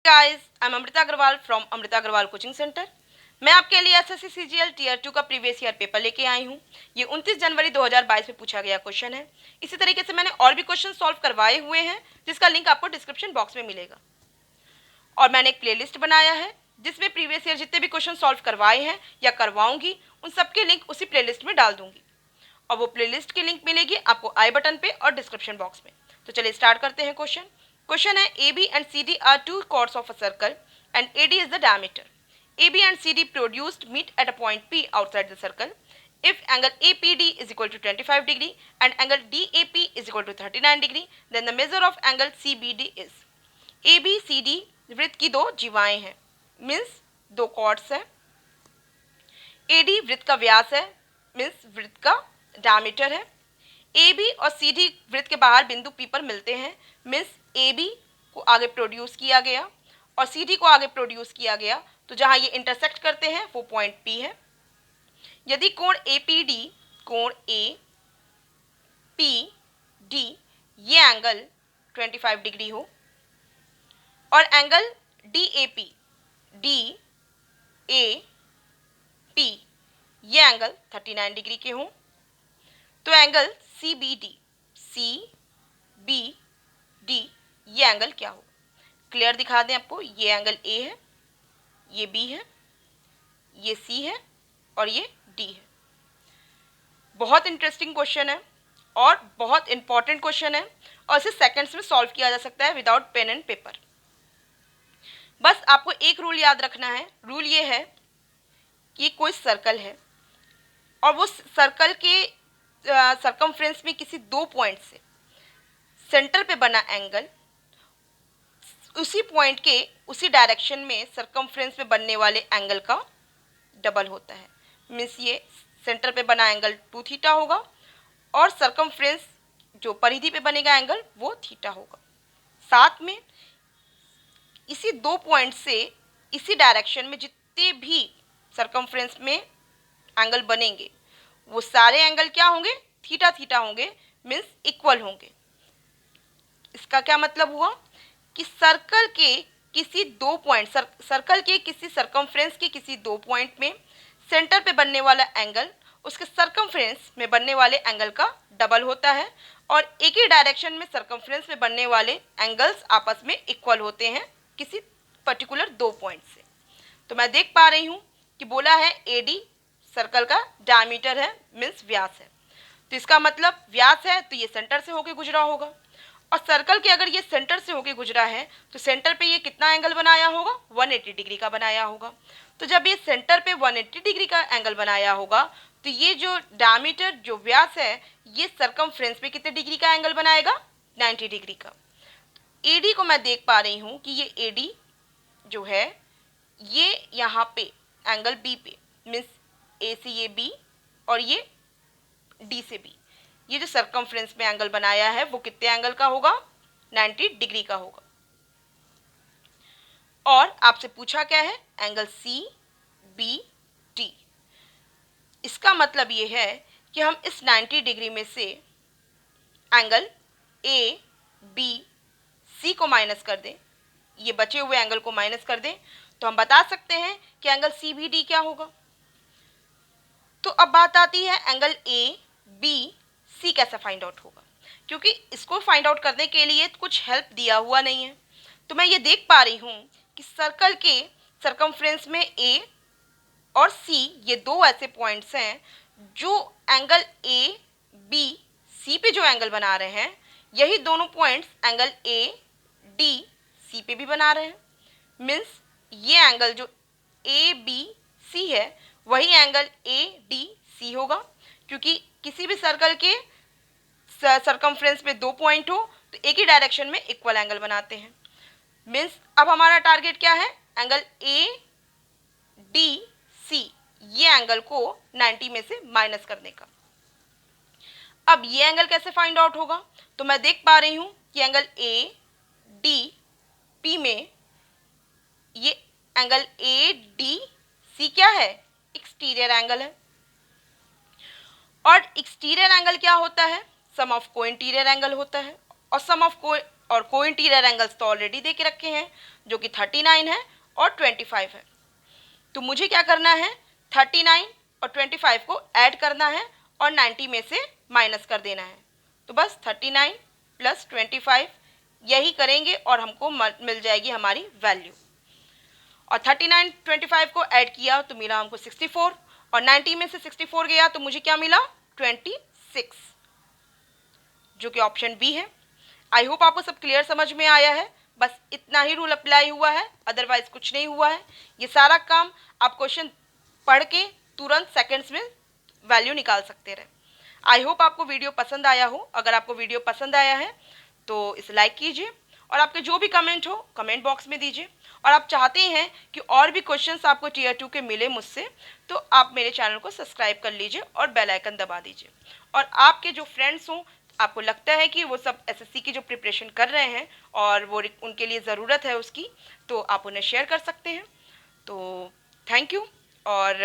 Guys, I am Amrita Agarwal from Amrita Agarwal coaching centre. मैं आपके लिए एसएससी सीजीएल टीयर 2 का प्रीवियस ईयर पेपर लेके आई हूँ। ये 29 जनवरी 2022 में पूछा गया क्वेश्चन है। इसी तरीके से मैंने और भी क्वेश्चन सॉल्व करवाए हुए हैं, जिसका लिंक आपको डिस्क्रिप्शन बॉक्स में मिलेगा। और मैंने एक प्लेलिस्ट बनाया है जिसमें प्रीवियस ईयर जितने भी क्वेश्चन सॉल्व करवाए हैं या करवाऊंगी, उन सबके लिंक उसी प्लेलिस्ट में डाल दूंगी। और वो प्लेलिस्ट की लिंक मिलेगी आपको आई बटन पे और डिस्क्रिप्शन बॉक्स में। तो चलिए स्टार्ट करते हैं। क्वेश्चन है AB and CD are two chords of a circle and AD is the diameter. AB and CD produced meet at a point P outside the circle. If angle APD is equal to 25 degree and angle DAP is equal to 39 degree, then the measure of angle CBD is. ABCD वृत्त की दो जीवाएं हैं, means दो chords है। AD वृत्त का व्यास है, means वृत्त का डायमीटर है। AB और CD वृत्त के बाहर बिंदु P पर मिलते हैं, मीन्स AB को आगे प्रोड्यूस किया गया और CD को आगे प्रोड्यूस किया गया, तो जहां ये इंटरसेक्ट करते हैं वो पॉइंट P है। यदि कोण APD, कोण APD ये एंगल 25 डिग्री हो और एंगल DAP ये एंगल 39 डिग्री के हों, तो एंगल CBD ये एंगल क्या हो? क्लियर दिखा दें आपको। ये एंगल A है, ये B है, ये C है और ये D है। बहुत इंटरेस्टिंग क्वेश्चन है और बहुत इंपॉर्टेंट क्वेश्चन है और इसे सेकंड्स में सॉल्व किया जा सकता है विदाउट पेन एंड पेपर। बस आपको एक रूल याद रखना है। रूल ये है कि कोई सर्कल है और वो सर्कल के सरकमफ्रेंस में किसी दो पॉइंट से सेंटर पे बना एंगल उसी पॉइंट के उसी डायरेक्शन में सरकमफ्रेंस में बनने वाले एंगल का डबल होता है। मीन्स ये सेंटर पे बना एंगल 2 थीटा होगा और सरकमफ्रेंस जो परिधि पे बनेगा एंगल वो थीटा होगा। साथ में इसी दो पॉइंट से इसी डायरेक्शन में जितने भी सरकमफ्रेंस में एंगल बनेंगे वो सारे एंगल क्या होंगे? थीटा थीटा होंगे, मीन्स इक्वल होंगे। इसका क्या मतलब हुआ कि सर्कल के किसी दो पॉइंट सर्कल के किसी सरकमफ्रेंस के किसी दो पॉइंट में सेंटर पे बनने वाला एंगल उसके सरकमफ्रेंस में बनने वाले एंगल का डबल होता है और एक ही डायरेक्शन में सरकमफ्रेंस में बनने वाले एंगल्स आपस में इक्वल होते हैं किसी पर्टिकुलर दो पॉइंट से। तो मैं देख पा रही हूँ कि बोला है AD सर्कल का डायमीटर है, मीन्स व्यास है। तो इसका मतलब व्यास है तो ये सेंटर से होके गुजरा होगा और सर्कल के अगर ये सेंटर से होके गुजरा है तो सेंटर पे ये कितना एंगल बनाया होगा? 180 डिग्री का बनाया होगा। तो जब ये सेंटर पे 180 डिग्री का एंगल बनाया होगा तो ये जो डायमीटर जो व्यास है ये सरकमफ्रेंस पे कितने डिग्री का एंगल बनाएगा? 90 डिग्री का। AD को मैं देख पा रही हूँ कि ये AD जो है ये यहाँ पे एंगल B पे, मीन्स A से ये B और ये D से B, ये जो सरकमफ्रेंस में एंगल बनाया है वो कितने एंगल का होगा? 90 डिग्री का होगा। और आपसे पूछा क्या है? Angle CBD। इसका मतलब ये है कि हम इस 90 डिग्री में से एंगल ABC को माइनस कर दें, ये बचे हुए एंगल को माइनस कर दें, तो हम बता सकते हैं कि एंगल CBD क्या होगा। तो अब बात आती है एंगल ABC कैसे फाइंड आउट होगा, क्योंकि इसको फाइंड आउट करने के लिए कुछ हेल्प दिया हुआ नहीं है। तो मैं ये देख पा रही हूँ कि सर्कल के सरकमफ्रेंस में A और C ये दो ऐसे पॉइंट्स हैं जो एंगल ABC पे जो एंगल बना रहे हैं यही दोनों पॉइंट्स एंगल ADC पे भी बना रहे हैं। मीन्स ये एंगल जो ABC है वही एंगल ADC होगा, क्योंकि किसी भी सर्कल के सरकमफ्रेंस में दो पॉइंट हो तो एक ही डायरेक्शन में इक्वल एंगल बनाते हैं। मीन्स अब हमारा टारगेट क्या है? एंगल ADC ये एंगल को 90 में से माइनस करने का। अब ये एंगल कैसे फाइंड आउट होगा? तो मैं देख पा रही हूँ कि एंगल ADP में ये एंगल ADC क्या है? एक्सटीरियर एंगल है। और एक्सटीरियर एंगल क्या होता है? सम ऑफ कोइंटीरियर एंगल होता है और सम ऑफ और को इंटीरियर एंगल्स तो ऑलरेडी दे के रखे हैं जो कि 39 है और 25 है। तो मुझे क्या करना है, 39 और 25 को ऐड करना है और 90 में से माइनस कर देना है। तो बस 39 प्लस 25 यही करेंगे और हमको मिल जाएगी हमारी वैल्यू। और 39 25 को ऐड किया तो मिला हमको 64 और 90 में से 64 गया तो मुझे क्या मिला 26, जो कि ऑप्शन बी है। आई होप आपको सब क्लियर समझ में आया है। बस इतना ही रूल अप्लाई हुआ है, अदरवाइज कुछ नहीं हुआ है। ये सारा काम आप क्वेश्चन पढ़ के तुरंत सेकंड्स में वैल्यू निकाल सकते रहे। आई होप आपको वीडियो पसंद आया हो। अगर आपको वीडियो पसंद आया है तो इसे लाइक कीजिए और आपके जो भी कमेंट हो कमेंट बॉक्स में दीजिए। और आप चाहते हैं कि और भी क्वेश्चंस आपको टीयर 2 के मिले मुझसे, तो आप मेरे चैनल को सब्सक्राइब कर लीजिए और बेल आइकन दबा दीजिए। और आपके जो फ्रेंड्स हों, आपको लगता है कि वो सब एसएससी की जो प्रिपरेशन कर रहे हैं और वो उनके लिए ज़रूरत है उसकी, तो आप उन्हें शेयर कर सकते हैं। तो थैंक यू। और